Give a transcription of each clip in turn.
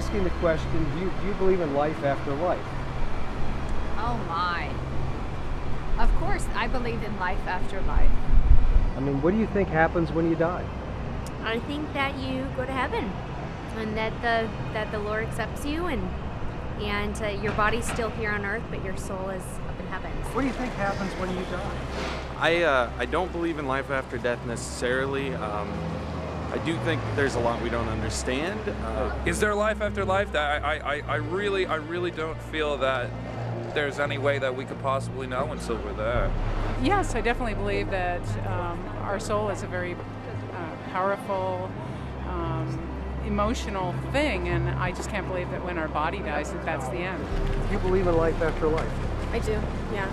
asking the question, do you believe in life after life? Oh my. Of course, I believe in life after life. I mean, what do you think happens when you die? I think that you go to heaven, and that the Lord accepts you, and your body's still here on earth, but your soul is up in heaven. What do you think happens when you die? I don't believe in life after death necessarily. I do think there's a lot we don't understand. Is there life after life? I really don't feel that there's any way that we could possibly know until we're there. Yes, I definitely believe that our soul is a very powerful, emotional thing, and I just can't believe that when our body dies, that that's the end. Do you believe in life after life? I do, yeah.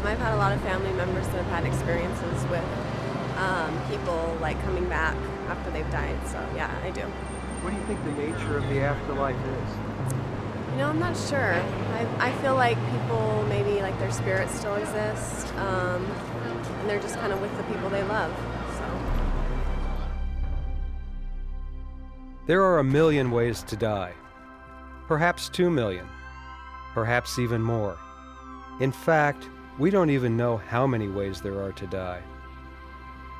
I've had a lot of family members that have had experiences with people like coming back after they've died, so yeah, I do. What do you think the nature of the afterlife is? You know, I'm not sure. I feel like people, maybe like their spirits still exist, and they're just kind of with the people they love, so. There are 1 million ways to die. Perhaps 2 million. Perhaps even more. In fact, we don't even know how many ways there are to die.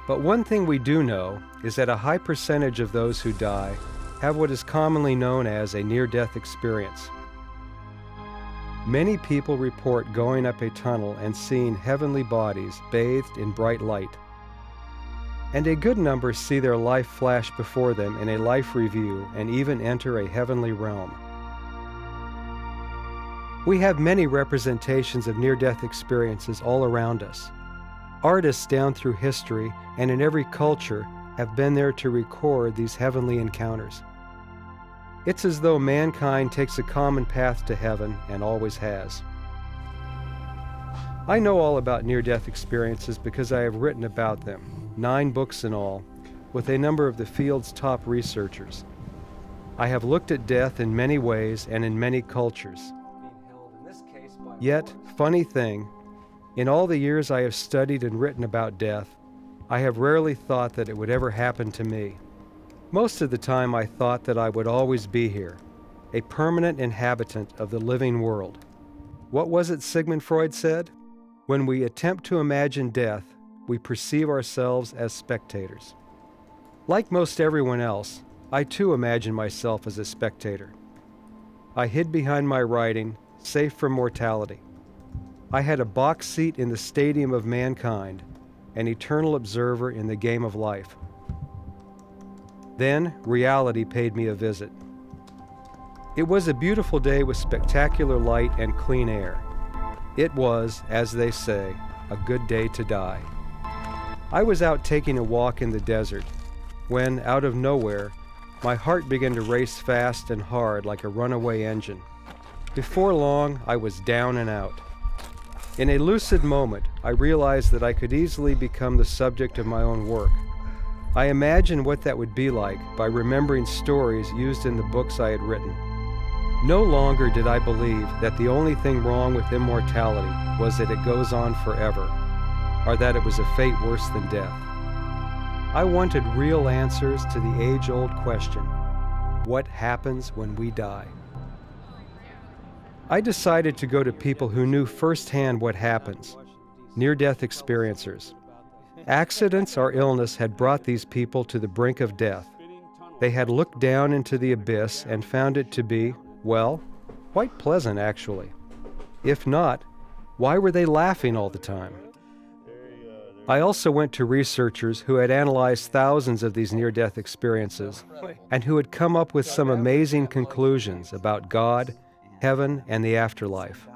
But one thing we do know is that a high percentage of those who die have what is commonly known as a near-death experience. Many people report going up a tunnel and seeing heavenly bodies bathed in bright light. And a good number see their life flash before them in a life review and even enter a heavenly realm. We have many representations of near-death experiences all around us. Artists down through history and in every culture have been there to record these heavenly encounters. It's as though mankind takes a common path to heaven and always has. I know all about near-death experiences because I have written about them, 9 books in all, with a number of the field's top researchers. I have looked at death in many ways and in many cultures. Yet, funny thing, in all the years I have studied and written about death, I have rarely thought that it would ever happen to me. Most of the time I thought that I would always be here, a permanent inhabitant of the living world. What was it Sigmund Freud said? When we attempt to imagine death, we perceive ourselves as spectators. Like most everyone else, I too imagine myself as a spectator. I hid behind my writing, safe from mortality. I had a box seat in the stadium of mankind, an eternal observer in the game of life. Then, reality paid me a visit. It was a beautiful day with spectacular light and clean air. It was, as they say, a good day to die. I was out taking a walk in the desert when, out of nowhere, my heart began to race fast and hard like a runaway engine. Before long, I was down and out. In a lucid moment, I realized that I could easily become the subject of my own work. I imagined what that would be like by remembering stories used in the books I had written. No longer did I believe that the only thing wrong with immortality was that it goes on forever, or that it was a fate worse than death. I wanted real answers to the age-old question, what happens when we die? I decided to go to people who knew firsthand what happens, near-death experiencers. Accidents or illness had brought these people to the brink of death. They had looked down into the abyss and found it to be, well, quite pleasant actually. If not, why were they laughing all the time? I also went to researchers who had analyzed thousands of these near-death experiences and who had come up with some amazing conclusions about God, heaven, and the afterlife.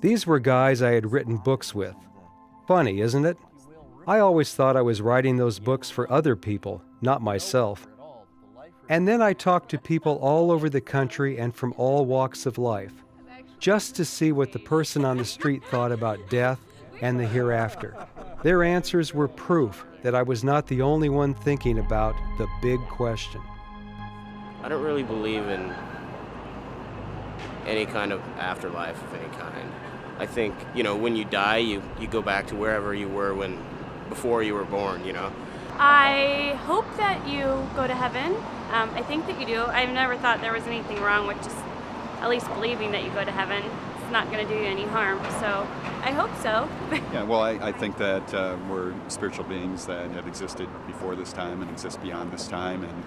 These were guys I had written books with. Funny, isn't it? I always thought I was writing those books for other people, not myself. And then I talked to people all over the country and from all walks of life, just to see what the person on the street thought about death and the hereafter. Their answers were proof that I was not the only one thinking about the big question. I don't really believe in any kind of afterlife of any kind. I think, when you die, you go back to wherever you were before you were born, I hope that you go to heaven I think that you do. I've never thought there was anything wrong with just at least believing that you go to heaven. It's not going to do you any harm, so I hope so. Yeah, well, I think that we're spiritual beings that have existed before this time and exist beyond this time, and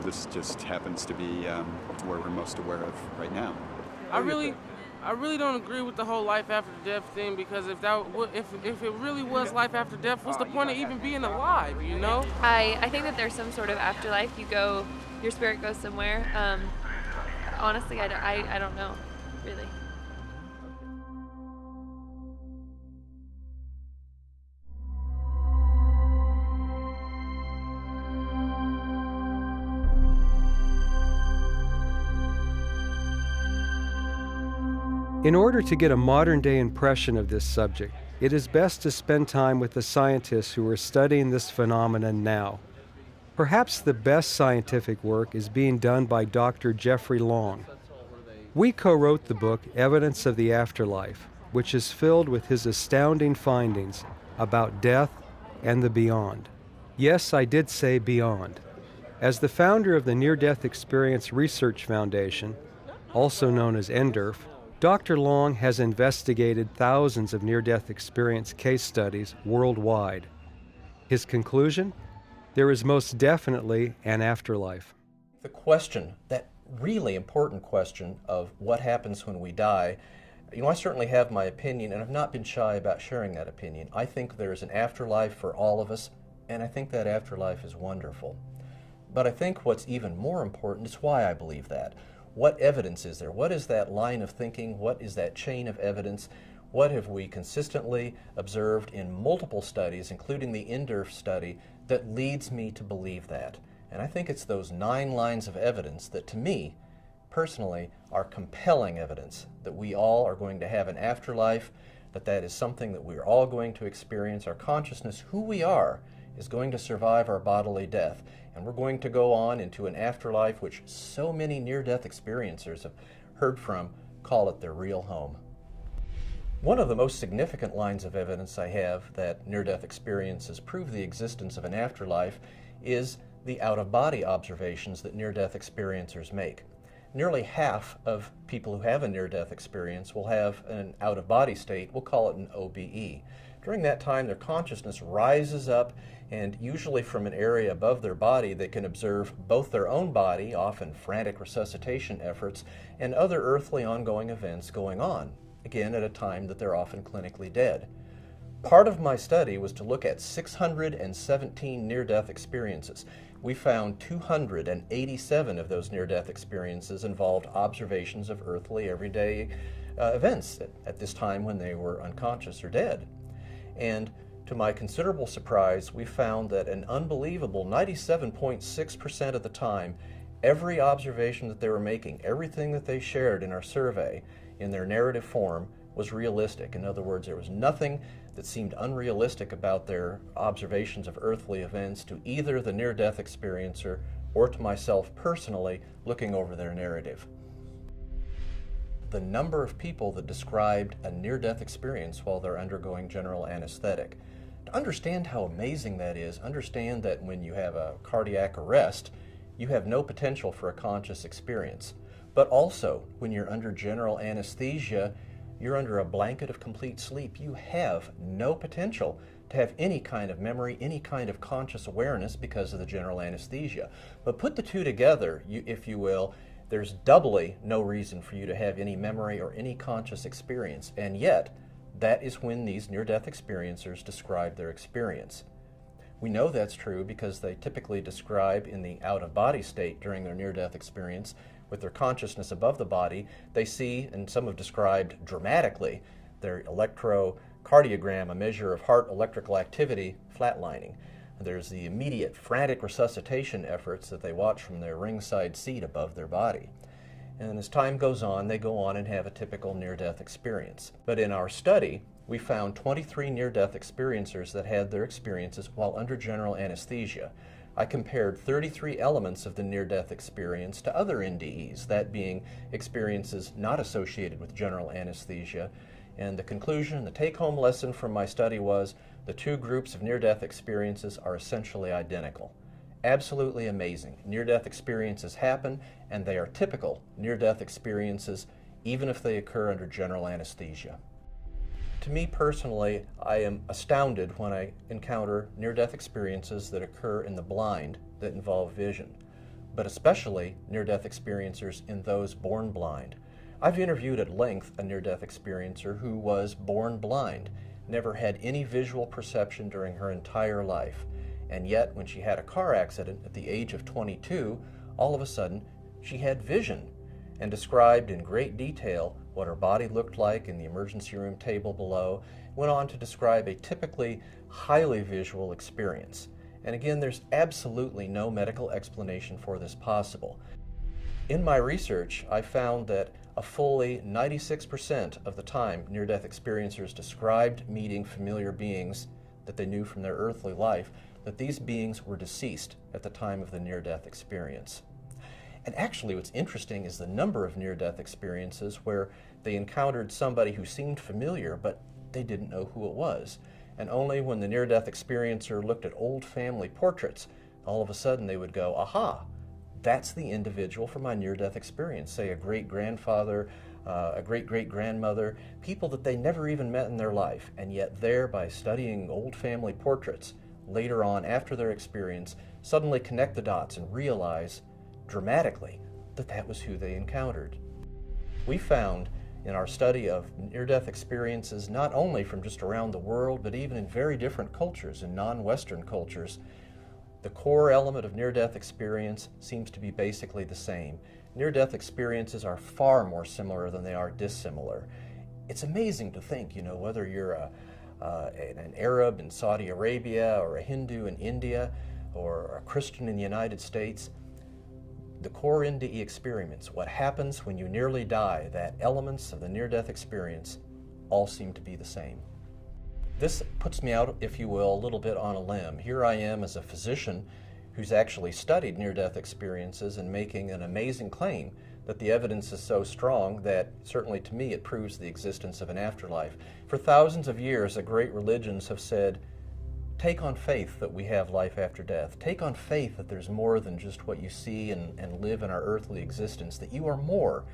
this just happens to be where we're most aware of right now. I really don't agree with the whole life after death thing, because if it really was life after death, what's the point of even being alive? I think that there's some sort of afterlife. Your spirit goes somewhere. Honestly, I don't know, really. In order to get a modern-day impression of this subject, it is best to spend time with the scientists who are studying this phenomenon now. Perhaps the best scientific work is being done by Dr. Jeffrey Long. We co-wrote the book Evidence of the Afterlife, which is filled with his astounding findings about death and the beyond. Yes, I did say beyond. As the founder of the Near-Death Experience Research Foundation, also known as NDERF, Dr. Long has investigated thousands of near-death experience case studies worldwide. His conclusion? There is most definitely an afterlife. The question, that really important question of what happens when we die, I certainly have my opinion, and I've not been shy about sharing that opinion. I think there is an afterlife for all of us, and I think that afterlife is wonderful. But I think what's even more important is why I believe that. What evidence is there? What is that line of thinking? What is that chain of evidence? What have we consistently observed in multiple studies, including the NDERF study, that leads me to believe that? And I think it's those 9 lines of evidence that, to me, personally, are compelling evidence that we all are going to have an afterlife, that is something that we're all going to experience. Our consciousness, who we are, is going to survive our bodily death. And we're going to go on into an afterlife which so many near-death experiencers have heard from call it their real home. One of the most significant lines of evidence I have that near-death experiences prove the existence of an afterlife is the out-of-body observations that near-death experiencers make. Nearly half of people who have a near-death experience will have an out-of-body state. We'll call it an OBE. During that time, their consciousness rises up, and usually from an area above their body, they can observe both their own body, often frantic resuscitation efforts, and other earthly ongoing events going on, again at a time that they're often clinically dead. Part of my study was to look at 617 near-death experiences. We found 287 of those near-death experiences involved observations of earthly, everyday events at this time when they were unconscious or dead. And to my considerable surprise, we found that an unbelievable 97.6% of the time, every observation that they were making, everything that they shared in our survey in their narrative form was realistic. In other words, there was nothing that seemed unrealistic about their observations of earthly events to either the near-death experiencer or to myself personally looking over their narrative. The number of people that described a near-death experience while they're undergoing general anesthetic. To understand how amazing that is, understand that when you have a cardiac arrest, you have no potential for a conscious experience. But also, when you're under general anesthesia, you're under a blanket of complete sleep. You have no potential to have any kind of memory, any kind of conscious awareness because of the general anesthesia. But put the two together, if you will, there's doubly no reason for you to have any memory or any conscious experience. And yet, that is when these near-death experiencers describe their experience. We know that's true because they typically describe in the out-of-body state during their near-death experience, with their consciousness above the body, they see, and some have described dramatically, their electrocardiogram, a measure of heart electrical activity, flatlining. There's the immediate frantic resuscitation efforts that they watch from their ringside seat above their body. And as time goes on, they go on and have a typical near-death experience. But in our study, we found 23 near-death experiencers that had their experiences while under general anesthesia. I compared 33 elements of the near-death experience to other NDEs, that being experiences not associated with general anesthesia. And the conclusion, the take-home lesson from my study was the two groups of near-death experiences are essentially identical. absolutely amazing. Near-death experiences happen, and they are typical near-death experiences, even if they occur under general anesthesia. To me personally, I am astounded when I encounter near-death experiences that occur in the blind that involve vision, but especially near-death experiencers in those born blind. I've interviewed at length a near-death experiencer who was born blind, never had any visual perception during her entire life, and yet when she had a car accident at the age of 22, all of a sudden she had vision, and described in great detail what her body looked like in the emergency room table below, went on to describe a typically highly visual experience. And again, there's absolutely no medical explanation for this possible. In my research, I found that a fully 96% of the time near-death experiencers described meeting familiar beings that they knew from their earthly life, that these beings were deceased at the time of the near-death experience. And actually what's interesting is the number of near-death experiences where they encountered somebody who seemed familiar, but they didn't know who it was. And only when the near-death experiencer looked at old family portraits, all of a sudden they would go, aha, that's the individual from my near-death experience, say a great-grandfather, a great-great-grandmother, people that they never even met in their life, and yet there, by studying old family portraits, later on after their experience, suddenly connect the dots and realize dramatically that that was who they encountered. We found in our study of near-death experiences, not only from just around the world, but even in very different cultures, in non-Western cultures, the core element of near-death experience seems to be basically the same. Near-death experiences are far more similar than they are dissimilar. It's amazing to think, whether you're an Arab in Saudi Arabia, or a Hindu in India, or a Christian in the United States, the core NDE experience, what happens when you nearly die, that elements of the near-death experience all seem to be the same. This puts me out, if you will, a little bit on a limb. Here I am as a physician who's actually studied near-death experiences and making an amazing claim that the evidence is so strong that certainly to me it proves the existence of an afterlife. For thousands of years, the great religions have said, take on faith that we have life after death. Take on faith that there's more than just what you see and live in our earthly existence, that you are more,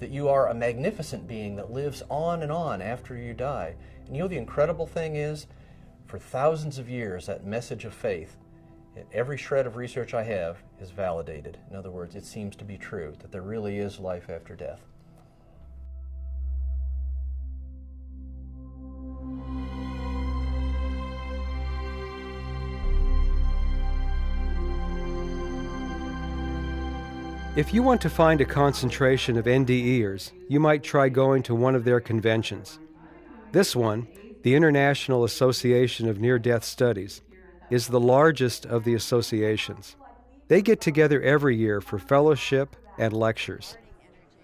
that you are a magnificent being that lives on and on after you die. And the incredible thing is, for thousands of years, that message of faith, every shred of research I have, is validated. In other words, it seems to be true, that there really is life after death. If you want to find a concentration of NDEers, you might try going to one of their conventions. This one, the International Association of Near-Death Studies, is the largest of the associations. They get together every year for fellowship and lectures.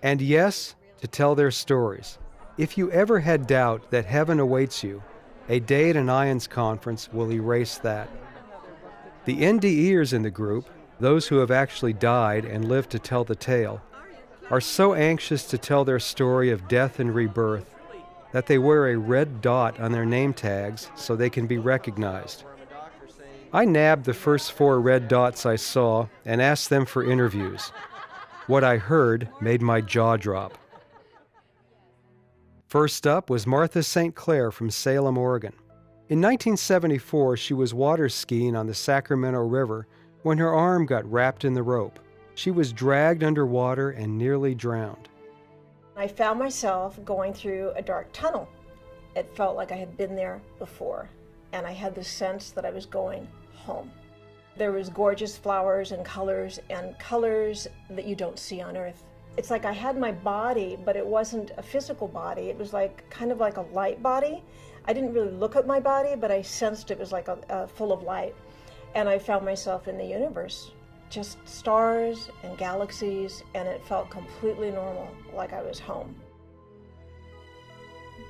And yes, to tell their stories. If you ever had doubt that heaven awaits you, a day at an IONS conference will erase that. The NDEers in the group, those who have actually died and lived to tell the tale, are so anxious to tell their story of death and rebirth that they wear a red dot on their name tags so they can be recognized. I nabbed the first 4 red dots I saw and asked them for interviews. What I heard made my jaw drop. First up was Martha St. Clair from Salem, Oregon. In 1974, she was water skiing on the Sacramento River when her arm got wrapped in the rope. She was dragged underwater and nearly drowned. I found myself going through a dark tunnel. It felt like I had been there before, and I had the sense that I was going home. There was gorgeous flowers and colors that you don't see on Earth. It's like I had my body, but it wasn't a physical body. It was kind of like a light body. I didn't really look at my body, but I sensed it was like full of light. And I found myself in the universe, just stars and galaxies, and it felt completely normal, like I was home.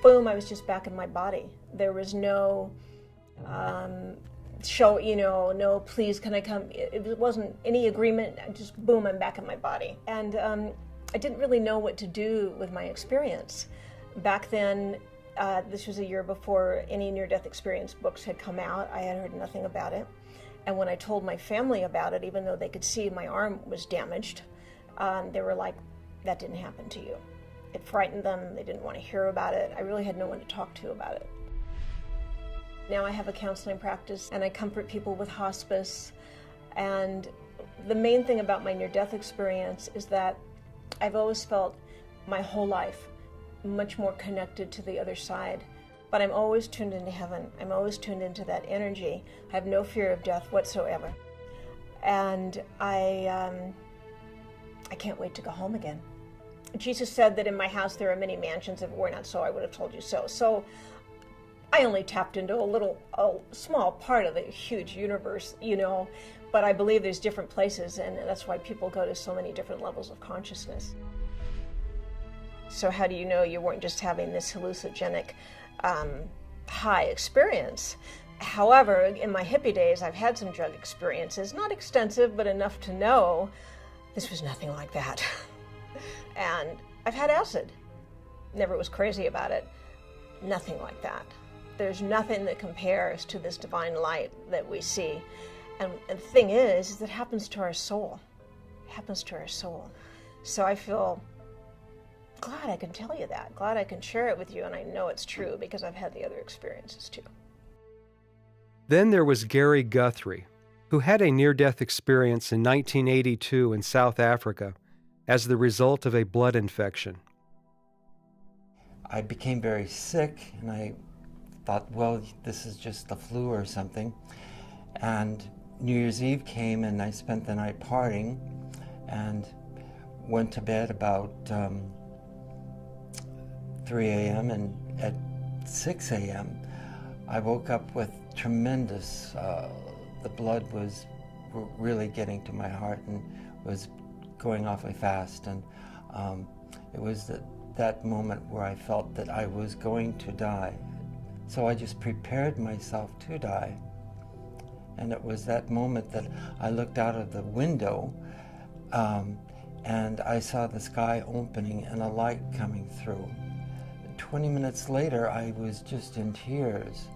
Boom, I was just back in my body. There was no no, please, can I come? It wasn't any agreement, just boom, I'm back in my body. And I didn't really know what to do with my experience. Back then, this was a year before any near-death experience books had come out. I had heard nothing about it. And when I told my family about it, even though they could see my arm was damaged, they were like, that didn't happen to you. It frightened them. They didn't want to hear about it. I really had no one to talk to about it. Now I have a counseling practice, and I comfort people with hospice. And the main thing about my near-death experience is that I've always felt my whole life much more connected to the other side. But I'm always tuned into heaven. I'm always tuned into that energy. I have no fear of death whatsoever. And I can't wait to go home again. Jesus said that in my house there are many mansions. If it were not so, I would have told you so. So I only tapped into a small part of the huge universe, you know, but I believe there's different places, and that's why people go to so many different levels of consciousness. So how do you know you weren't just having this hallucinogenic high experience? However, in my hippie days, I've had some drug experiences, not extensive, but enough to know this was nothing like that. And I've had acid. Never was crazy about it. Nothing like that. There's nothing that compares to this divine light that we see. And the thing is it happens to our soul. It happens to our soul. So I feel glad I can tell you that. Glad I can share it with you, and I know it's true because I've had the other experiences too. Then there was Gary Guthrie, who had a near-death experience in 1982 in South Africa as the result of a blood infection. I became very sick, and I thought, well, this is just the flu or something. And New Year's Eve came, and I spent the night partying and went to bed about 3 a.m. and at 6 a.m. I woke up with tremendous, the blood was really getting to my heart and was going awfully fast, and it was that moment where I felt that I was going to die. So I just prepared myself to die. And it was that moment that I looked out of the window and I saw the sky opening and a light coming through. 20 minutes later, I was just in tears,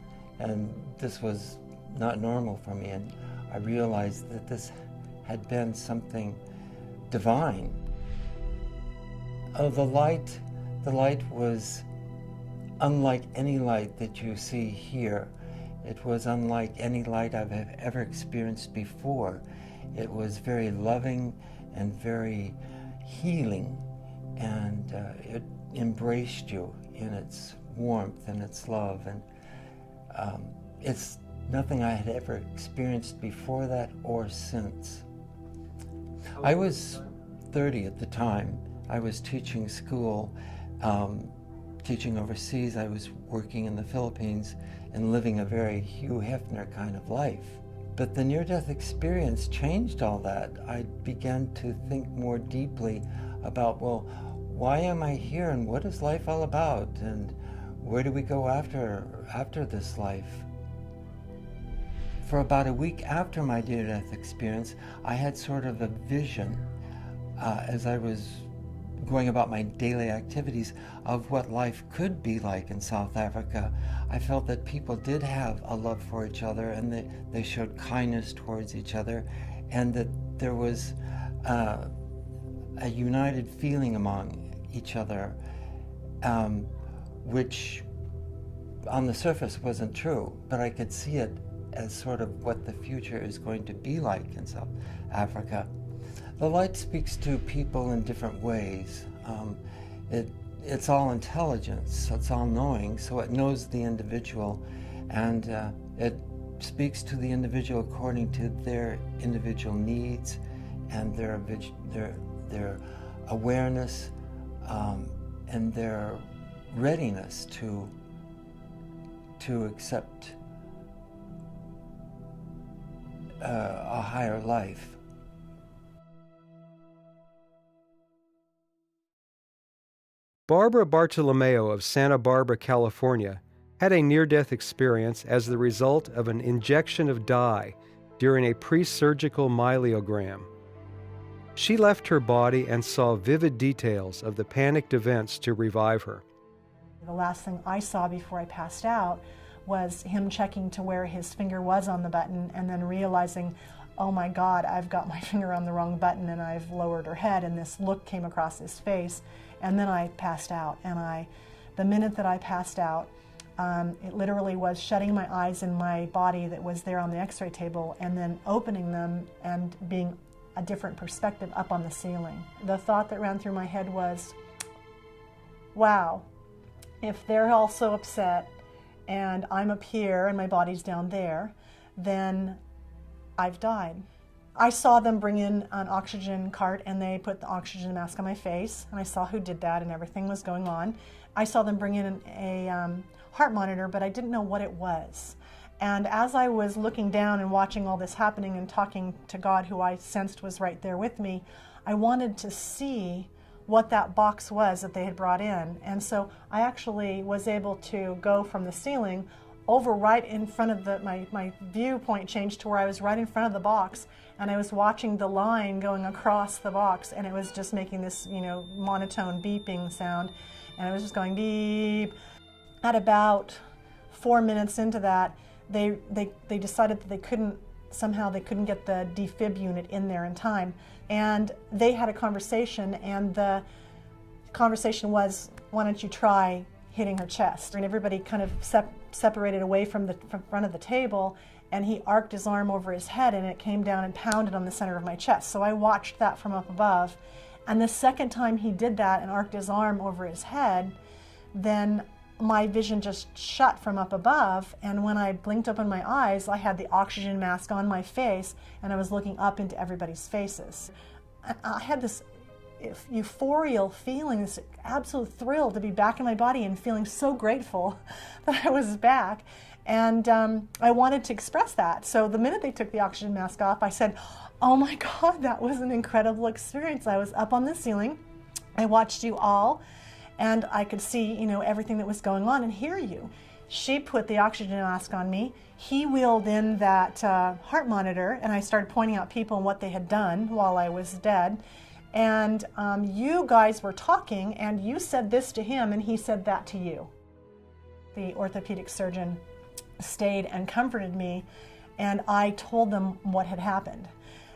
and this was not normal for me, and I realized that this had been something divine. The light was unlike any light that you see here. It was unlike any light I've ever experienced before. It was very loving and very healing, and it embraced you in its warmth and its love, and it's nothing I had ever experienced before that or since. I was 30 at the time. I was teaching school, teaching overseas. I was working in the Philippines and living a very Hugh Hefner kind of life. But the near-death experience changed all that. I began to think more deeply about, well, why am I here, and what is life all about, and where do we go after this life? For about a week after my near-death experience, I had sort of a vision as I was going about my daily activities of what life could be like in South Africa. I felt that people did have a love for each other, and they showed kindness towards each other, and that there was a united feeling among each other, which on the surface wasn't true, but I could see it as sort of what the future is going to be like in South Africa. The light speaks to people in different ways. It's all intelligence, it's all knowing, so it knows the individual, and it speaks to the individual according to their individual needs and their awareness and their readiness to accept a higher life. Barbara Bartolomeo of Santa Barbara, California, had a near-death experience as the result of an injection of dye during a pre-surgical myelogram. She left her body and saw vivid details of the panicked events to revive her. The last thing I saw before I passed out was him checking to where his finger was on the button and then realizing, oh my God, I've got my finger on the wrong button and I've lowered her head, and this look came across his face. And then I passed out, and the minute that I passed out, it literally was shutting my eyes in my body that was there on the x-ray table and then opening them and being a different perspective up on the ceiling. The thought that ran through my head was, wow, if they're all so upset and I'm up here and my body's down there, then I've died. I saw them bring in an oxygen cart and they put the oxygen mask on my face, and I saw who did that and everything was going on. I saw them bring in a heart monitor, but I didn't know what it was. And as I was looking down and watching all this happening and talking to God, who I sensed was right there with me, I wanted to see what that box was that they had brought in. And so I actually was able to go from the ceiling over right in front of my viewpoint changed to where I was right in front of the box, and I was watching the line going across the box, and it was just making this, monotone beeping sound, and it was just going beep. At about 4 minutes into that, they decided that they couldn't get the defib unit in there in time, and they had a conversation, and the conversation was, why don't you try hitting her chest? And everybody kind of separated away from front of the table, and he arced his arm over his head and it came down and pounded on the center of my chest. So I watched that from up above, and the second time he did that and arced his arm over his head, then my vision just shut from up above, and when I blinked open my eyes, I had the oxygen mask on my face and I was looking up into everybody's faces. I had this euphorial feeling, this absolute thrill to be back in my body and feeling so grateful that I was back. And I wanted to express that. So the minute they took the oxygen mask off, I said, oh my God, that was an incredible experience. I was up on the ceiling, I watched you all, and I could see, everything that was going on and hear you. She put the oxygen mask on me. He wheeled in that heart monitor, and I started pointing out people and what they had done while I was dead. And you guys were talking, and you said this to him, and he said that to you. The orthopedic surgeon stayed and comforted me, and I told them what had happened.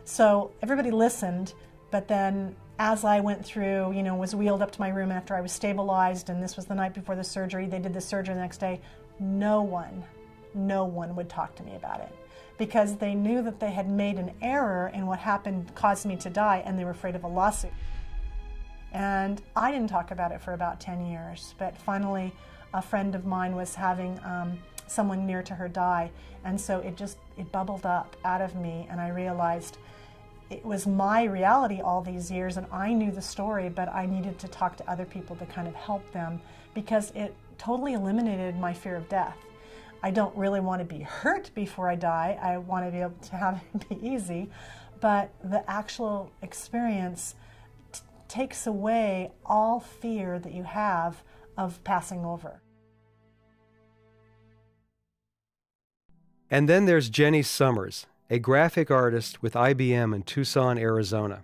So everybody listened, but then as I went through, was wheeled up to my room after I was stabilized, and this was the night before the surgery, they did the surgery the next day, no one would talk to me about it, because they knew that they had made an error and what happened caused me to die, and they were afraid of a lawsuit. And I didn't talk about it for about 10 years, but finally a friend of mine was having someone near to her die, and so it bubbled up out of me, and I realized it was my reality all these years, and I knew the story, but I needed to talk to other people to kind of help them, because it totally eliminated my fear of death. I don't really want to be hurt before I die. I want to be able to have it be easy, but the actual experience takes away all fear that you have of passing over. And then there's Jenny Summers, a graphic artist with IBM in Tucson, Arizona.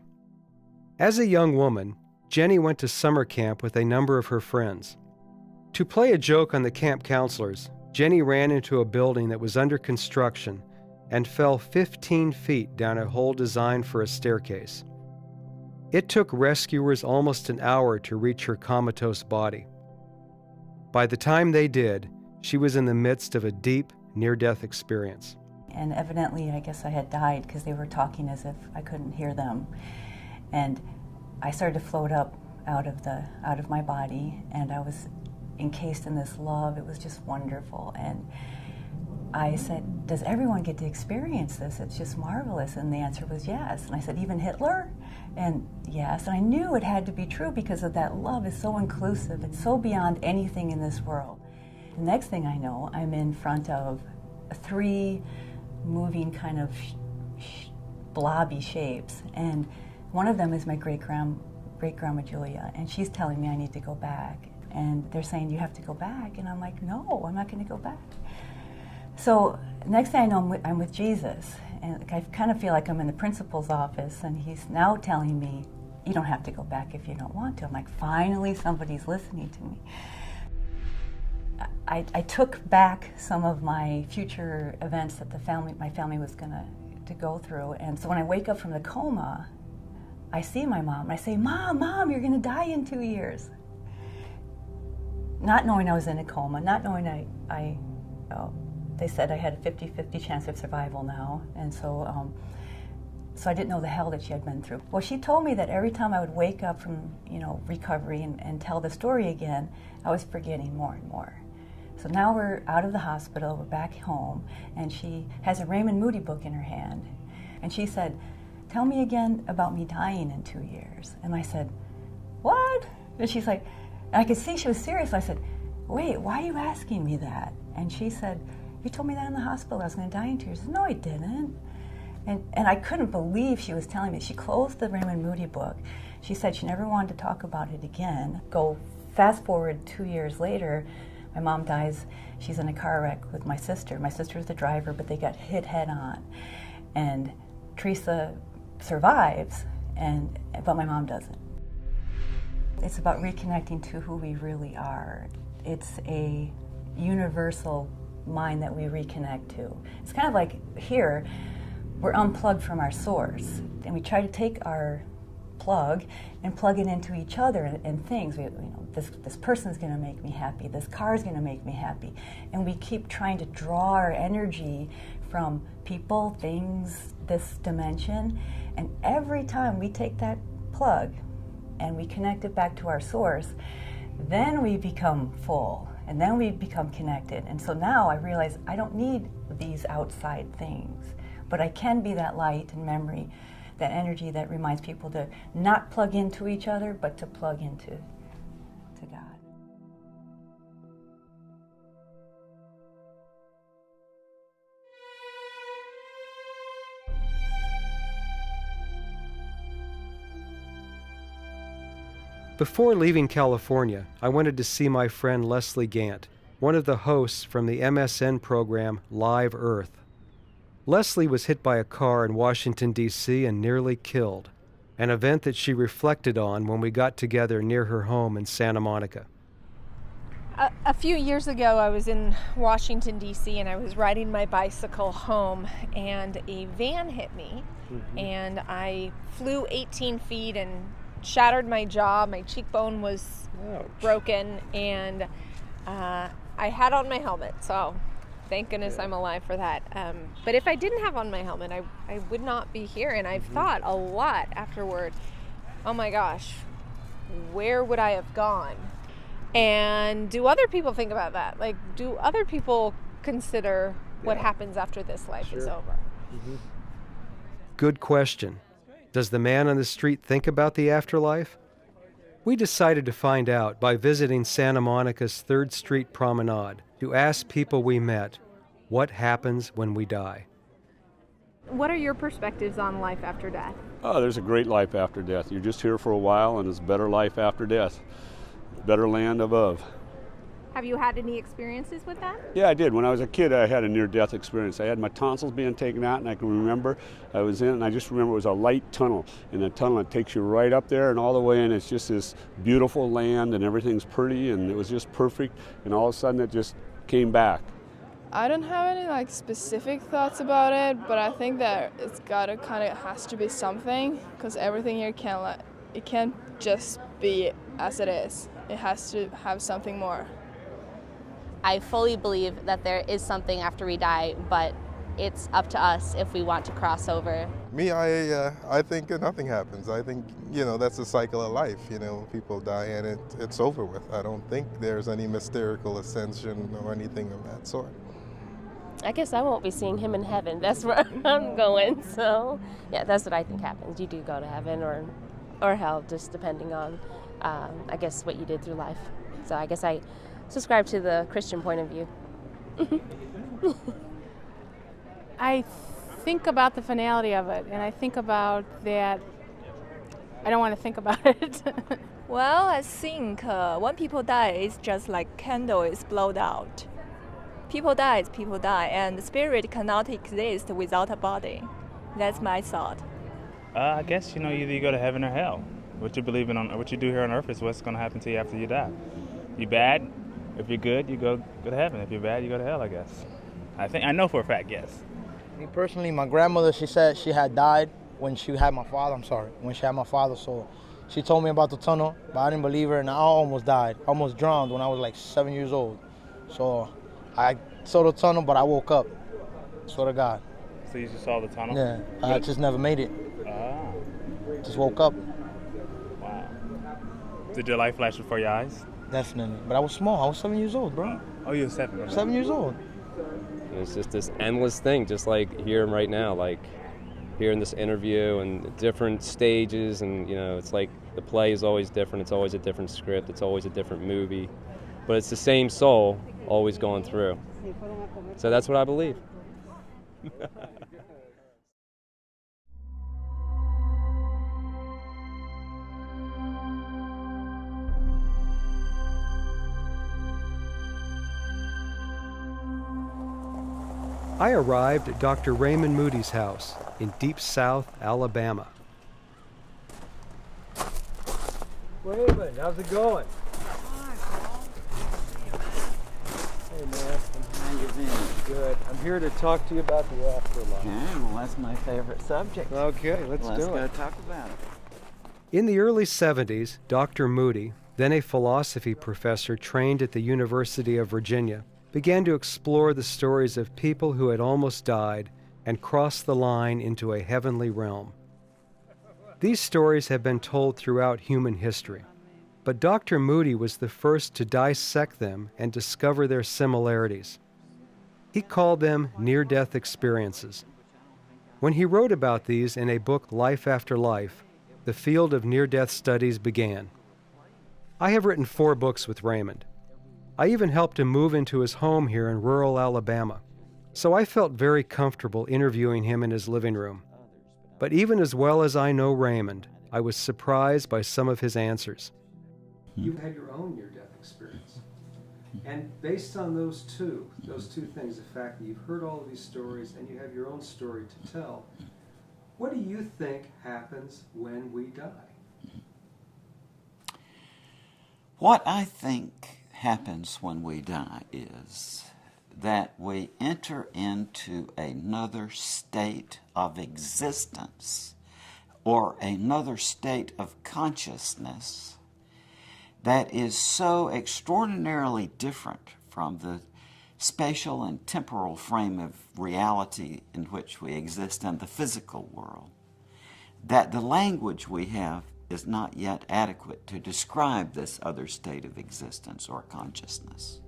As a young woman, Jenny went to summer camp with a number of her friends. To play a joke on the camp counselors, Jenny ran into a building that was under construction and fell 15 feet down a hole designed for a staircase. It took rescuers almost an hour to reach her comatose body. By the time they did, she was in the midst of a deep, near-death experience. And evidently, I guess I had died because they were talking as if I couldn't hear them. And I started to float up out of my body, and I was encased in this love. It was just wonderful. And I said, does everyone get to experience this? It's just marvelous. And the answer was yes. And I said, even Hitler? And yes. And I knew it had to be true because of that love is so inclusive. It's so beyond anything in this world. The next thing I know, I'm in front of 3 moving kind of blobby shapes. And one of them is my great-grandma Julia. And she's telling me I need to go back. And they're saying, you have to go back. And I'm like, no, I'm not going to go back. So next thing I know, I'm with Jesus. And I kind of feel like I'm in the principal's office. And he's now telling me, you don't have to go back if you don't want to. I'm like, finally, somebody's listening to me. I took back some of my future events that my family was going to go through. And so when I wake up from the coma, I see my mom. I say, Mom, you're going to die in 2 years. Not knowing I was in a coma, not knowing they said I had a 50-50 chance of survival now. And so I didn't know the hell that she had been through. Well, she told me that every time I would wake up from, recovery and tell the story again, I was forgetting more and more. So now we're out of the hospital, we're back home, and she has a Raymond Moody book in her hand. And she said, tell me again about me dying in 2 years. And I said, what? And she's like, and I could see she was serious. I said, wait, why are you asking me that? And she said, you told me that in the hospital I was going to die in 2 years. I said, no, I didn't. And I couldn't believe she was telling me. She closed the Raymond Moody book. She said she never wanted to talk about it again. Go fast forward 2 years later, my mom dies. She's in a car wreck with my sister. My sister's the driver, but they got hit head on. And Teresa survives, but my mom doesn't. It's about reconnecting to who we really are. It's a universal mind that we reconnect to. It's kind of like here, we're unplugged from our source, and we try to take our plug and plug it into each other and things. This person's going to make me happy. This car is going to make me happy, and we keep trying to draw our energy from people, things, this dimension. And every time we take that plug and we connect it back to our source, then we become full, and then we become connected. And so now I realize I don't need these outside things, but I can be that light and memory, that energy that reminds people to not plug into each other, but to plug into God. Before leaving California, I wanted to see my friend Leslie Gant, one of the hosts from the MSN program Live Earth. Leslie was hit by a car in Washington, D.C. and nearly killed, an event that she reflected on when we got together near her home in Santa Monica. A few years ago, I was in Washington, D.C., and I was riding my bicycle home, and a van hit me, and I flew 18 feet and shattered my jaw. My cheekbone was broken, and I had on my helmet, so thank goodness I'm alive for that. But if I didn't have on my helmet, I would not be here, and I've thought a lot afterward, oh my gosh, where would I have gone? And do other people think about that? Like, do other people consider what happens after this life is over? Good question. Does the man on the street think about the afterlife? We decided to find out by visiting Santa Monica's 3rd Street Promenade to ask people we met, what happens when we die? What are your perspectives on life after death? Oh, there's a great life after death. You're just here for a while, and it's a better life after death. Better land above. Have you had any experiences with that? Yeah, I did. When I was a kid, I had a near-death experience. I had my tonsils being taken out, and I can remember I was in, and I just remember it was a light tunnel. And the tunnel, it takes you right up there and all the way in. It's just this beautiful land, and everything's pretty, and it was just perfect. And all of a sudden, it just came back. I don't have any specific thoughts about it, but I think that it's gotta has to be something, because everything here can't just be as it is. It has to have something more. I fully believe that there is something after we die, but it's up to us if we want to cross over. Me, I think nothing happens. I think, that's the cycle of life. People die and it's over with. I don't think there's any mystical ascension or anything of that sort. I guess I won't be seeing him in heaven. That's where I'm going. So, yeah, that's what I think happens. You do go to heaven or hell, just depending on, I guess, what you did through life. So I guess I subscribe to the Christian point of view. I think about the finality of it, and I think about that I don't want to think about it. Well, I think when people die, it's just like candle is blown out. People die, and the spirit cannot exist without a body. That's my thought. I guess, either you go to heaven or hell. What you believe in, what you do here on earth is what's going to happen to you after you die. You bad, If you're good, you go to heaven. If you're bad, you go to hell, I guess. I know for a fact, yes. Me personally, my grandmother, she said she had died when she had my father. When she had my father. So she told me about the tunnel, but I didn't believe her, and I almost died. I almost drowned when I was like 7 years old. So I saw the tunnel, but I woke up. Swear to God. So you just saw the tunnel? Yeah, I just never made it. Ah. Just woke up. Wow. Did your light flash before your eyes? Definitely. But I was small. I was 7 years old, bro. Oh, you were 7? Okay. 7 years old. And it's just this endless thing, just like here and right now, like here in this interview and different stages, and it's like the play is always different. It's always a different script. It's always a different movie, but it's the same soul always going through. So that's what I believe. I arrived at Dr. Raymond Moody's house in Deep South, Alabama. Raymond, how's it going? Hey man, How you been? good. I'm here to talk to you about the afterlife. Yeah, well, that's my favorite subject. Okay, let's do go it. talk about it. In the early 70s, Dr. Moody, then a philosophy professor trained at the University of Virginia, began to explore the stories of people who had almost died and crossed the line into a heavenly realm. These stories have been told throughout human history, but Dr. Moody was the first to dissect them and discover their similarities. He called them near-death experiences. When he wrote about these in a book, Life After Life, the field of near-death studies began. I have written 4 books with Raymond. I even helped him move into his home here in rural Alabama, so I felt very comfortable interviewing him in his living room. But even as well as I know Raymond, I was surprised by some of his answers. You've had your own near-death experience. And based on those two things, the fact that you've heard all of these stories and you have your own story to tell, what do you think happens when we die? What I think happens when we die is that we enter into another state of existence or another state of consciousness that is so extraordinarily different from the spatial and temporal frame of reality in which we exist in the physical world, that the language we have is not yet adequate to describe this other state of existence or consciousness.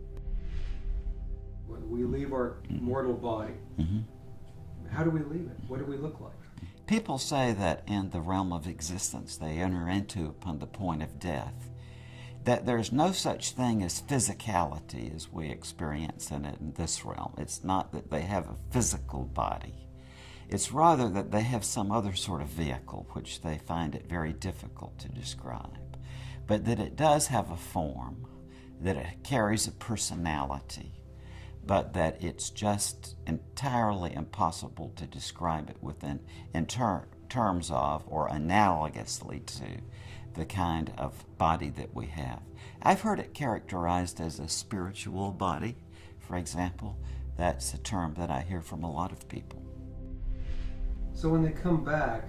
When we leave our mortal body, how do we leave it? What do we look like? People say that in the realm of existence they enter into upon the point of death, that there's no such thing as physicality as we experience in it in this realm. It's not that they have a physical body. It's rather that they have some other sort of vehicle which they find it very difficult to describe, but that it does have a form, that it carries a personality, but that it's just entirely impossible to describe it in terms of or analogously to the kind of body that we have. I've heard it characterized as a spiritual body, for example. That's a term that I hear from a lot of people. So when they come back,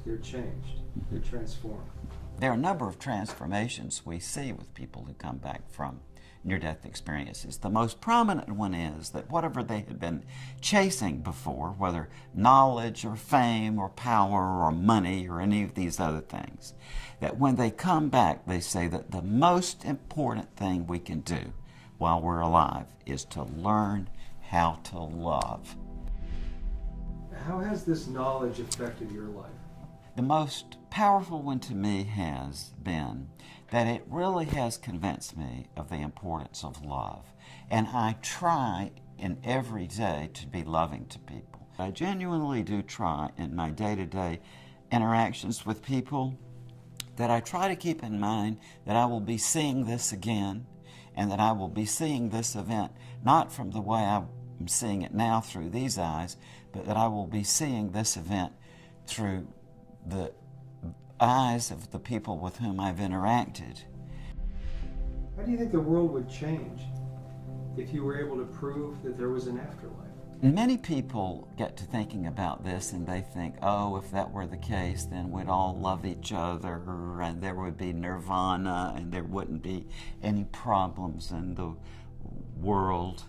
they're changed, they're transformed. There are a number of transformations we see with people who come back from near-death experiences. The most prominent one is that whatever they had been chasing before, whether knowledge or fame or power or money or any of these other things, that when they come back, they say that the most important thing we can do while we're alive is to learn how to love. How has this knowledge affected your life? The most powerful one to me has been that it really has convinced me of the importance of love. And I try in every day to be loving to people. I genuinely do try in my day-to-day interactions with people that I try to keep in mind that I will be seeing this again and that I will be seeing this event not from the way I'm seeing it now through these eyes, but that I will be seeing this event through the eyes of the people with whom I've interacted. How do you think the world would change if you were able to prove that there was an afterlife? Many people get to thinking about this and they think, oh, if that were the case, then we'd all love each other and there would be nirvana and there wouldn't be any problems in the world.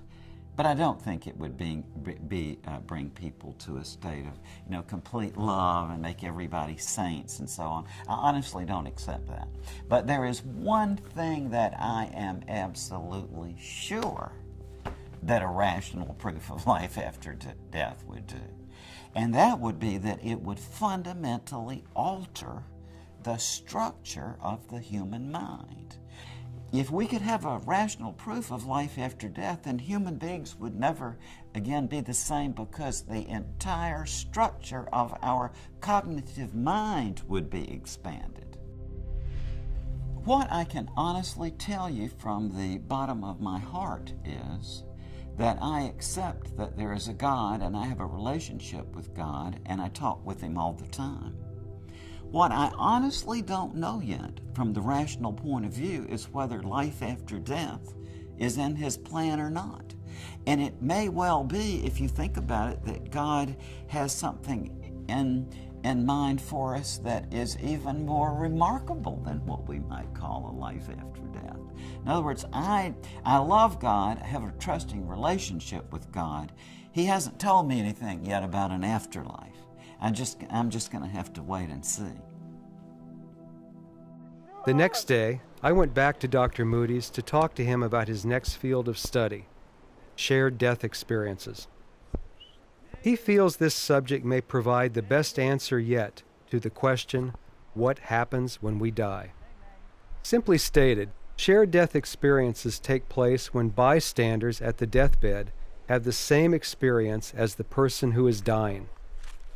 But I don't think it would bring people to a state of, complete love and make everybody saints and so on. I honestly don't accept that. But there is one thing that I am absolutely sure that a rational proof of life after death would do. And that would be that it would fundamentally alter the structure of the human mind. If we could have a rational proof of life after death, then human beings would never again be the same, because the entire structure of our cognitive mind would be expanded. What I can honestly tell you from the bottom of my heart is that I accept that there is a God and I have a relationship with God and I talk with Him all the time. What I honestly don't know yet from the rational point of view is whether life after death is in His plan or not. And it may well be, if you think about it, that God has something in mind for us that is even more remarkable than what we might call a life after death. In other words, I love God, I have a trusting relationship with God. He hasn't told me anything yet about an afterlife. I'm just going to have to wait and see. The next day, I went back to Dr. Moody's to talk to him about his next field of study, shared death experiences. He feels this subject may provide the best answer yet to the question, what happens when we die? Simply stated, shared death experiences take place when bystanders at the deathbed have the same experience as the person who is dying.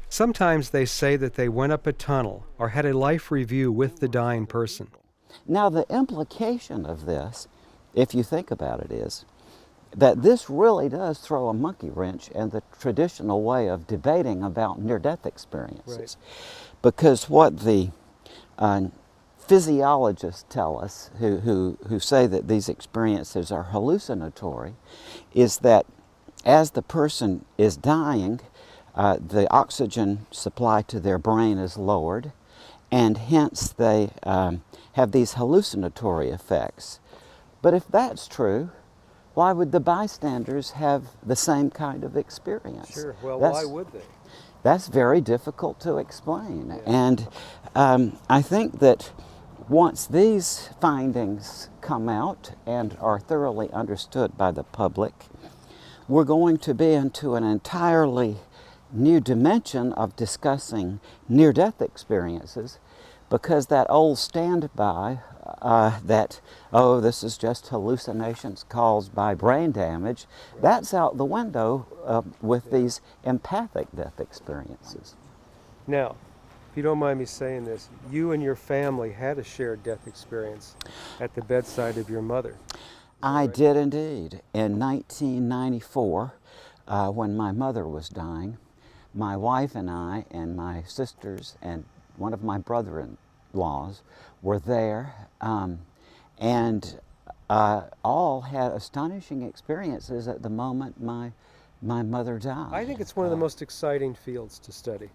Sometimes they say that they went up a tunnel or had a life review with the dying person. Now, the implication of this, if you think about it, is that this really does throw a monkey wrench in the traditional way of debating about near-death experiences. Right. Because what the physiologists tell us, who say that these experiences are hallucinatory, is that as the person is dying, the oxygen supply to their brain is lowered, and hence they have these hallucinatory effects. But if that's true, why would the bystanders have the same kind of experience? Sure, well, why would they? That's very difficult to explain. Yeah. And I think that once these findings come out and are thoroughly understood by the public, we're going to be into an entirely new dimension of discussing near-death experiences, because that old standby that, oh, this is just hallucinations caused by brain damage, that's out the window with these empathic death experiences. Now, if you don't mind me saying this, you and your family had a shared death experience at the bedside of your mother. I did indeed. In 1994, when my mother was dying, my wife and I and my sisters and one of my brother-in-laws were there, and all had astonishing experiences at the moment my mother died. I think it's one of the most exciting fields to study.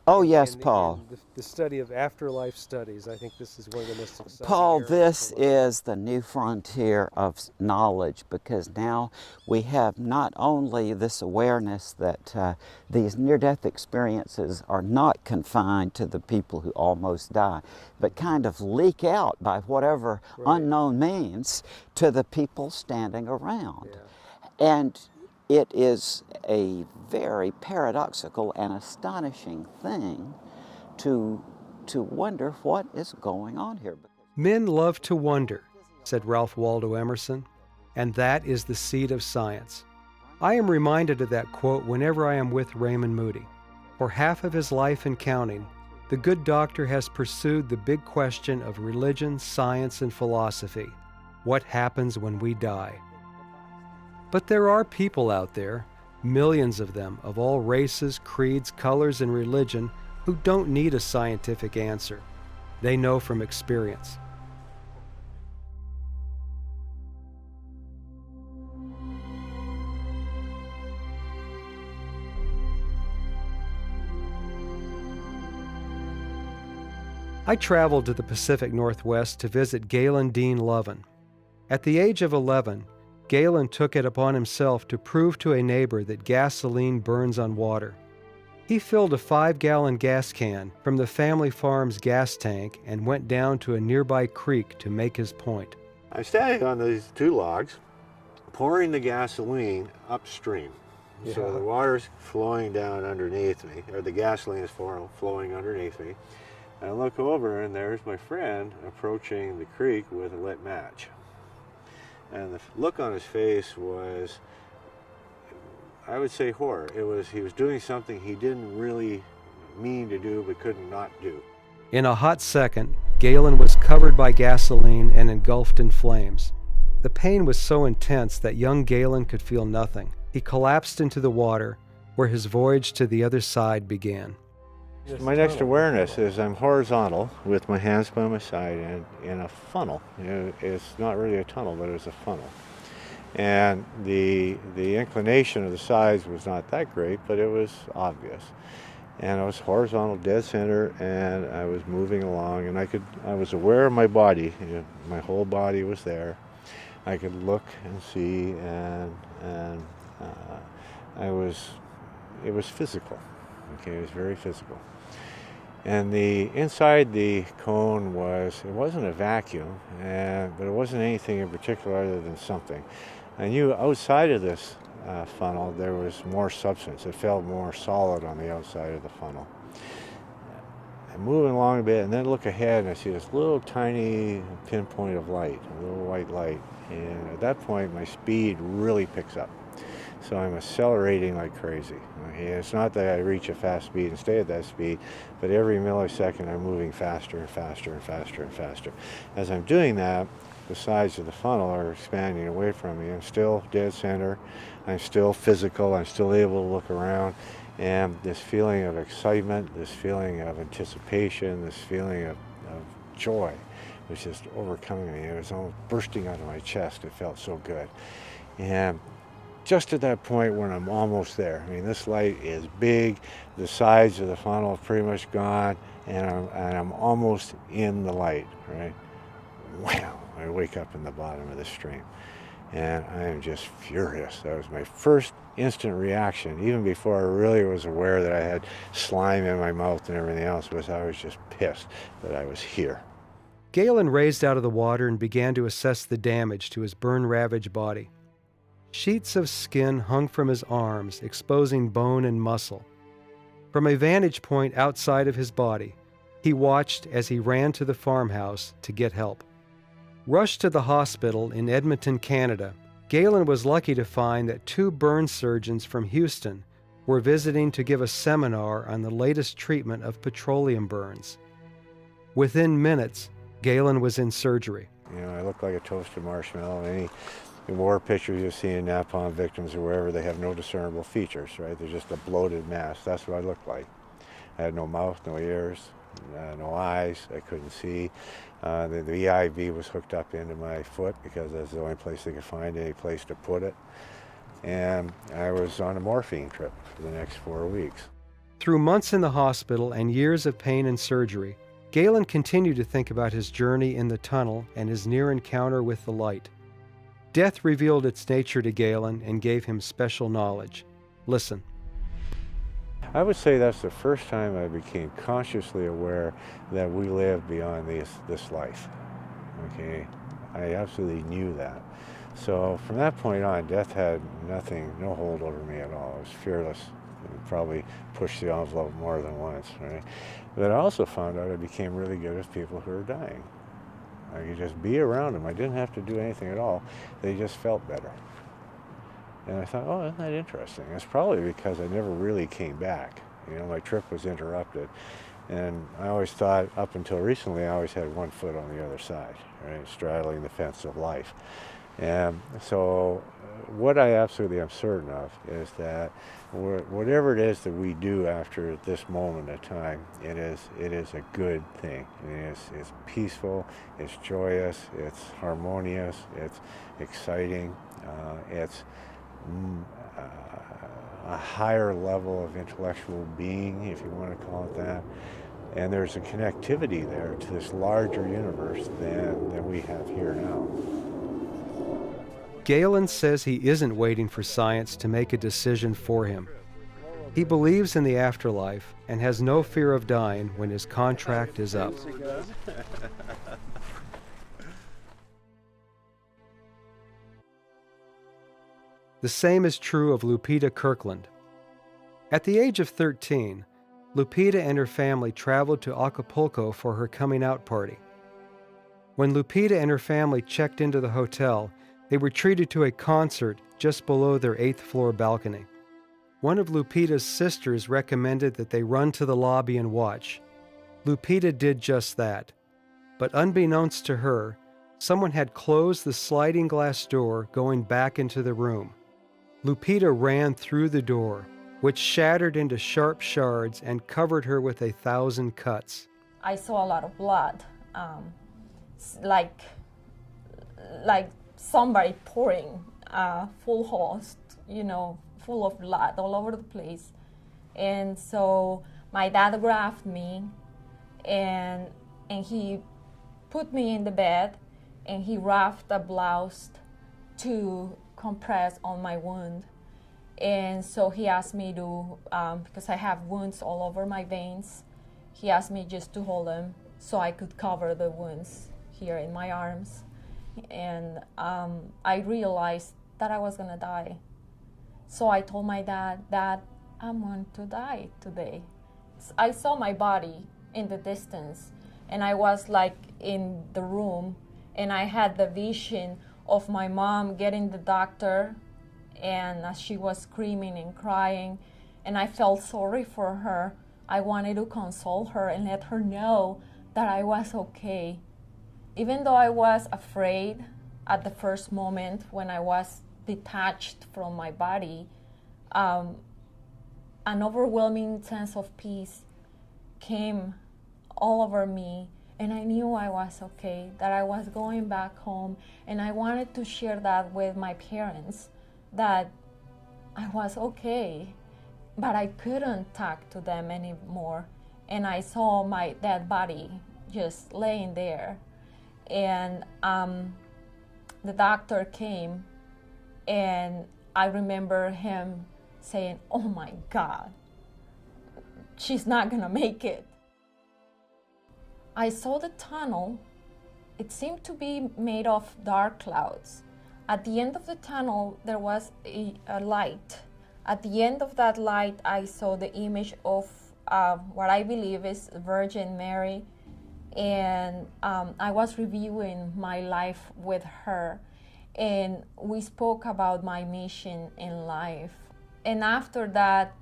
Oh yes, Paul. The study of afterlife studies, I think this is one of the most exciting Paul, areas this is the new frontier of knowledge, because now we have not only this awareness that these near-death experiences are not confined to the people who almost die, but kind of leak out by whatever unknown means to the people standing around. Yeah. And it is a very paradoxical and astonishing thing to wonder what is going on here. Men love to wonder, said Ralph Waldo Emerson, and that is the seed of science. I am reminded of that quote whenever I am with Raymond Moody. For half of his life and counting, the good doctor has pursued the big question of religion, science, and philosophy. What happens when we die? But there are people out there, millions of them, of all races, creeds, colors, and religion, who don't need a scientific answer. They know from experience. I traveled to the Pacific Northwest to visit Galen Dean Lovin. At the age of 11, Galen took it upon himself to prove to a neighbor that gasoline burns on water. He filled a 5-gallon gas can from the family farm's gas tank and went down to a nearby creek to make his point. I'm standing on these 2 logs, pouring the gasoline upstream. So the water's flowing down underneath me, or the gasoline is flowing underneath me. And I look over and there's my friend approaching the creek with a lit match. And the look on his face was, I would say, horror. He was doing something he didn't really mean to do but couldn't not do. In a hot second, Galen was covered by gasoline and engulfed in flames. The pain was so intense that young Galen could feel nothing. He collapsed into the water, where his voyage to the other side began. My next awareness is I'm horizontal with my hands by my side and in a funnel. It's not really a tunnel, but it's a funnel. And the inclination of the sides was not that great, but it was obvious. And I was horizontal, dead center, and I was moving along, and I was aware of my body. My whole body was there. I could look and see, and it was physical. Okay, it was very physical. And inside the cone it wasn't a vacuum, but it wasn't anything in particular other than something. I knew outside of this funnel there was more substance. It felt more solid on the outside of the funnel. I'm moving along a bit, and then look ahead and I see this little tiny pinpoint of light, a little white light. And at that point my speed really picks up. So I'm accelerating like crazy. Okay? It's not that I reach a fast speed and stay at that speed, but every millisecond I'm moving faster and faster and faster and faster. As I'm doing that, the sides of the funnel are expanding away from me. I'm still dead center. I'm still physical. I'm still able to look around. And this feeling of excitement, this feeling of anticipation, this feeling of joy was just overcoming me. It was almost bursting out of my chest. It felt so good. And just at that point when I'm almost there, I mean, this light is big, the sides of the funnel are pretty much gone, and I'm almost in the light, right? Wow, I wake up in the bottom of the stream, and I am just furious. That was my first instant reaction, even before I really was aware that I had slime in my mouth and everything else, I was just pissed that I was here. Galen raised out of the water and began to assess the damage to his burn-ravaged body. Sheets of skin hung from his arms, exposing bone and muscle. From a vantage point outside of his body, he watched as he ran to the farmhouse to get help. Rushed to the hospital in Edmonton, Canada, Galen was lucky to find that 2 burn surgeons from Houston were visiting to give a seminar on the latest treatment of petroleum burns. Within minutes, Galen was in surgery. You know, I look like a toasted marshmallow. Any war pictures you see in napalm victims or wherever, they have no discernible features, right? They're just a bloated mass. That's what I looked like. I had no mouth, no ears, no eyes. I couldn't see. The IV was hooked up into my foot because that's the only place they could find any place to put it. And I was on a morphine trip for the next 4 weeks. Through months in the hospital and years of pain and surgery, Galen continued to think about his journey in the tunnel and his near encounter with the light. Death revealed its nature to Galen and gave him special knowledge. Listen. I would say that's the first time I became consciously aware that we live beyond this life. Okay, I absolutely knew that. So from that point on, death had no hold over me at all. I was fearless. I probably pushed the envelope more than once, right? But I also found out I became really good with people who were dying. I could just be around them. I didn't have to do anything at all. They just felt better. And I thought, oh, isn't that interesting? It's probably because I never really came back. You know, my trip was interrupted. And I always thought, up until recently, I always had one foot on the other side, right, straddling the fence of life. And so what I absolutely am certain of is that whatever it is that we do after this moment of time, it is a good thing. It's peaceful, it's joyous, it's harmonious, it's exciting, it's a higher level of intellectual being, if you want to call it that. And there's a connectivity there to this larger universe than we have here now. Galen says he isn't waiting for science to make a decision for him. He believes in the afterlife and has no fear of dying when his contract is up. The same is true of Lupita Kirkland. At the age of 13, Lupita and her family traveled to Acapulco for her coming out party. When Lupita and her family checked into the hotel, they were treated to a concert just below their 8th floor balcony. One of Lupita's sisters recommended that they run to the lobby and watch. Lupita did just that. But unbeknownst to her, someone had closed the sliding glass door going back into the room. Lupita ran through the door, which shattered into sharp shards and covered her with 1,000 cuts. I saw a lot of blood, like somebody pouring full hose, full of blood all over the place. And so my dad grabbed me and he put me in the bed and he wrapped a blouse to compress on my wound. And so he asked me to, because I have wounds all over my veins, he asked me just to hold them so I could cover the wounds here in my arms. And I realized that I was gonna die. So I told my dad, Dad, I'm going to die today. I saw my body in the distance and I was like in the room and I had the vision of my mom getting the doctor and as she was screaming and crying and I felt sorry for her. I wanted to console her and let her know that I was okay. Even though I was afraid at the first moment when I was detached from my body, an overwhelming sense of peace came all over me and I knew I was okay, that I was going back home, and I wanted to share that with my parents, that I was okay, but I couldn't talk to them anymore. And I saw my dead body just laying there. And the doctor came and I remember him saying, "Oh my God, she's not gonna make it." I saw the tunnel. It seemed to be made of dark clouds. At the end of the tunnel, there was a light. At the end of that light, I saw the image of what I believe is Virgin Mary. And I was reviewing my life with her. And we spoke about my mission in life. And after that,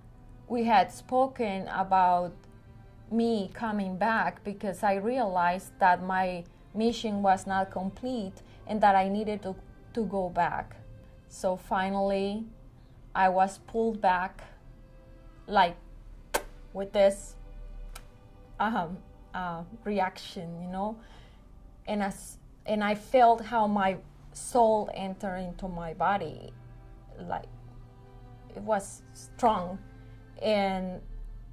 we had spoken about me coming back because I realized that my mission was not complete and that I needed to go back. So finally, I was pulled back like with this reaction, and I felt how my soul entered into my body, like it was strong, and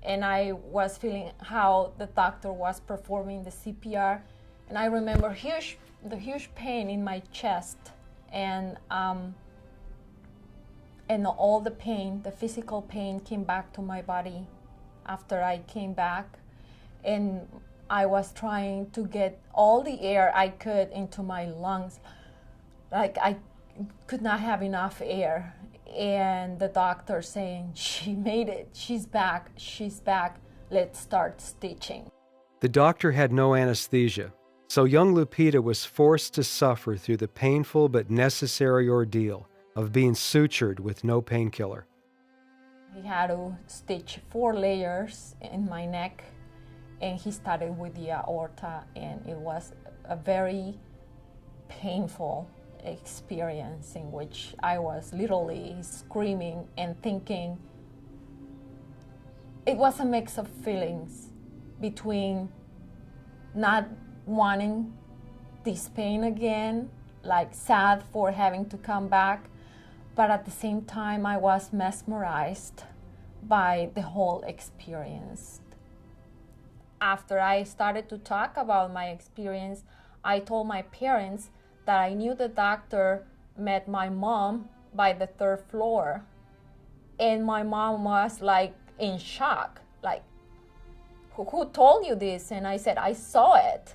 I was feeling how the doctor was performing the CPR, and I remember the huge pain in my chest, and all the pain, the physical pain, came back to my body after I came back, and I was trying to get all the air I could into my lungs, like I could not have enough air. And the doctor saying, "She made it, she's back, let's start stitching." The doctor had no anesthesia, so young Lupita was forced to suffer through the painful but necessary ordeal of being sutured with no painkiller. He had to stitch 4 layers in my neck, and he started with the aorta, and it was a very painful experience in which I was literally screaming and thinking. It was a mix of feelings between not wanting this pain again, like sad for having to come back, but at the same time I was mesmerized by the whole experience. after I started to talk about my experience, I told my parents that I knew the doctor met my mom by the 3rd floor. And my mom was like in shock, like, who told you this? And I said, I saw it.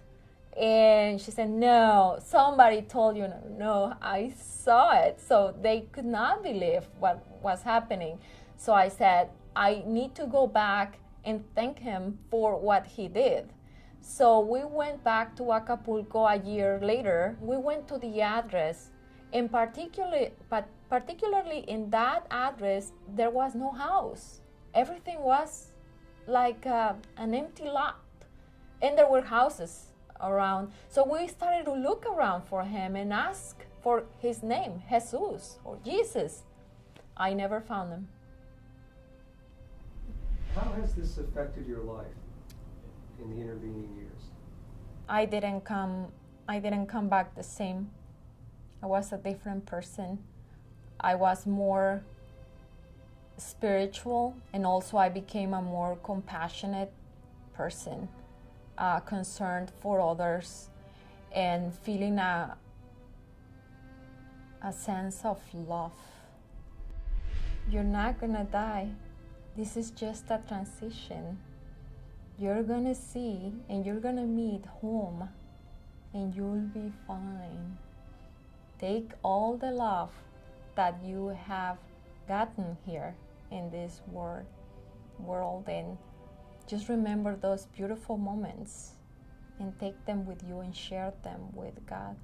And she said, no, somebody told you. No, I saw it. So they could not believe what was happening. So I said, I need to go back and thank him for what he did. So we went back to Acapulco a year later. We went to the address, and particularly in that address, there was no house. Everything was like an empty lot, and there were houses around. So we started to look around for him and ask for his name, Jesus or Jesus. I never found him. How has this affected your life in the intervening years? I didn't come back the same. I was a different person. I was more spiritual, and also I became a more compassionate person, concerned for others, and feeling a sense of love. You're not gonna die. This is just a transition. You're gonna see and you're gonna meet home, and you'll be fine. Take all the love that you have gotten here in this world, and just remember those beautiful moments and take them with you and share them with God.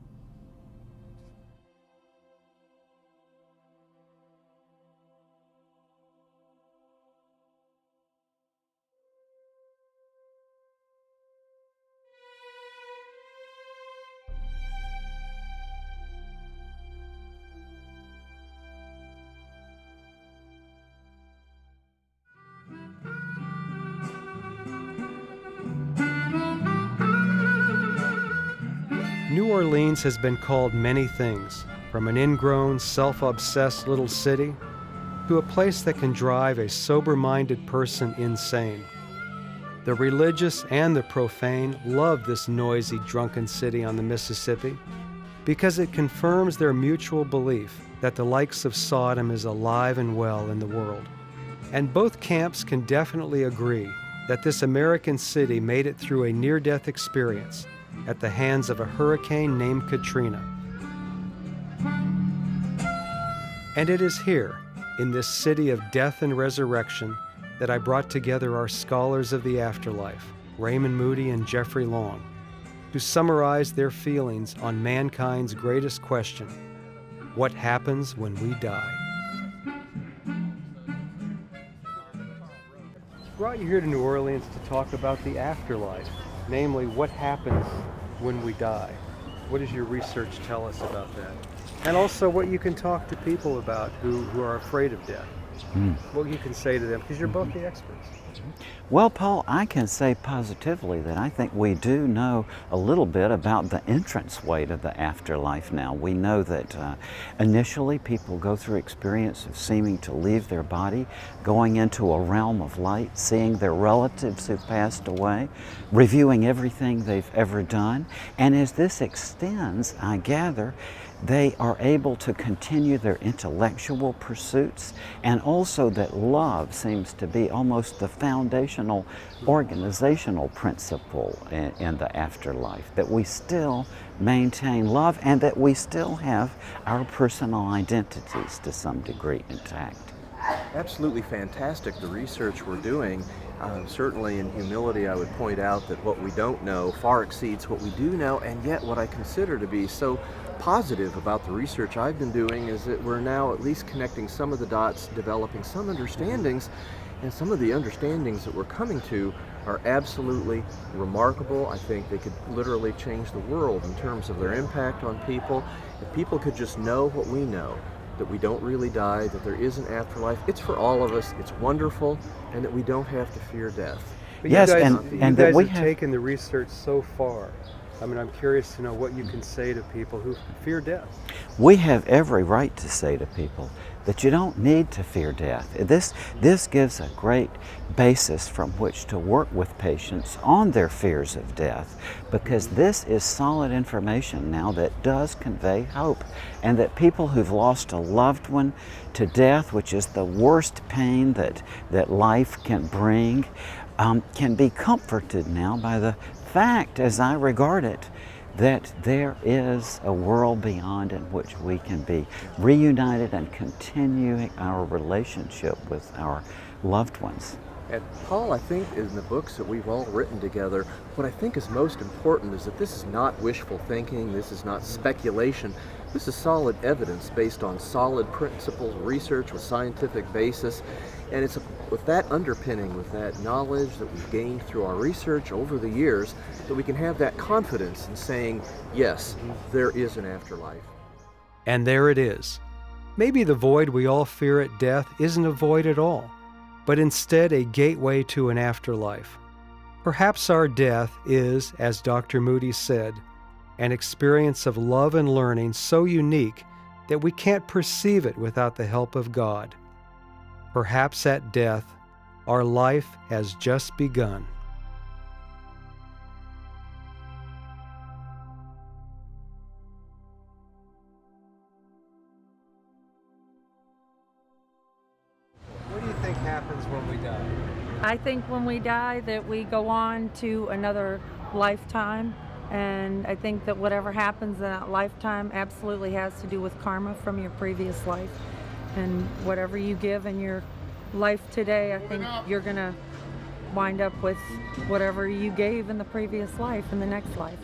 New Orleans has been called many things, from an ingrown, self-obsessed little city to a place that can drive a sober-minded person insane. The religious and the profane love this noisy, drunken city on the Mississippi because it confirms their mutual belief that the likes of Sodom is alive and well in the world. And both camps can definitely agree that this American city made it through a near-death experience at the hands of a hurricane named Katrina. And it is here, in this city of death and resurrection, that I brought together our scholars of the afterlife, Raymond Moody and Jeffrey Long, to summarize their feelings on mankind's greatest question: what happens when we die? Brought you here to New Orleans to talk about the afterlife, namely what happens when we die. What does your research tell us about that? And also what you can talk to people about who are afraid of death. What you can say to them, because you're both the experts. Well, Paul, I can say positively that I think we do know a little bit about the entranceway to the afterlife now. We know that initially people go through experience of seeming to leave their body, going into a realm of light, seeing their relatives who've passed away, reviewing everything they've ever done. And as this extends, I gather, they are able to continue their intellectual pursuits, and also that love seems to be almost the foundational organizational principle in the afterlife, that we still maintain love and that we still have our personal identities to some degree intact. Absolutely fantastic, the research we're doing. Certainly in humility I would point out that what we don't know far exceeds what we do know, and yet what I consider to be so positive about the research I've been doing is that we're now at least connecting some of the dots, developing some understandings, and some of the understandings that we're coming to are absolutely remarkable. I think they could literally change the world in terms of their impact on people. If people could just know what we know, that we don't really die, that there is an afterlife, it's for all of us, it's wonderful, and that we don't have to fear death. But yes, you and guys that we have taken the research so far. I mean, I'm curious to know what you can say to people who fear death. We have every right to say to people that you don't need to fear death. This gives a great basis from which to work with patients on their fears of death, because this is solid information now that does convey hope, and that people who've lost a loved one to death, which is the worst pain that life can bring, can be comforted now by the fact, as I regard it, that there is a world beyond in which we can be reunited and continuing our relationship with our loved ones. And Paul, I think in the books that we've all written together, what I think is most important is that this is not wishful thinking, this is not speculation, this is solid evidence based on solid principles, research with scientific basis, and it's with that underpinning, with that knowledge that we've gained through our research over the years, that we can have that confidence in saying, yes, there is an afterlife. And there it is. Maybe the void we all fear at death isn't a void at all, but instead a gateway to an afterlife. Perhaps our death is, as Dr. Moody said, an experience of love and learning so unique that we can't perceive it without the help of God. Perhaps at death, our life has just begun. What do you think happens when we die? I think when we die that we go on to another lifetime, and I think that whatever happens in that lifetime absolutely has to do with karma from your previous life. And whatever you give in your life today, I think you're going to wind up with whatever you gave in the previous life in the next life.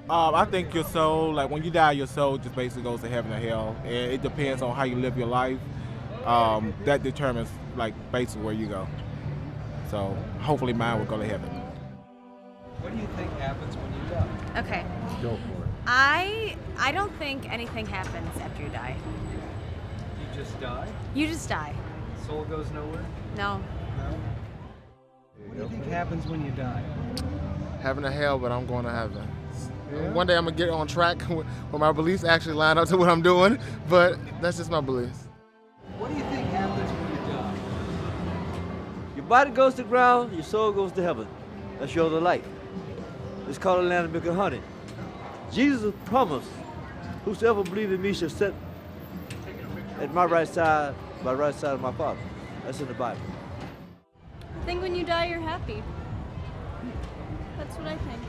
I think your soul, like when you die, your soul just basically goes to heaven or hell. And it depends on how you live your life. That determines like basically where you go. So hopefully mine will go to heaven. What do you think happens when you die? Okay. Go for it. I don't think anything happens after you die. You just die? You just die. Soul goes nowhere? No. No? What do you think happens when you die? Heaven or hell, but I'm going to heaven. Yeah? One day I'm going to get on track when my beliefs actually line up to what I'm doing, but that's just my beliefs. What do you think happens when you die? Your body goes to the ground, your soul goes to heaven. That's your other life. It's called the land of milk and honey. Jesus promised, whosoever believes in me shall sit at my right side, by the right side of my Father. That's in the Bible. I think when you die, you're happy. That's what I think.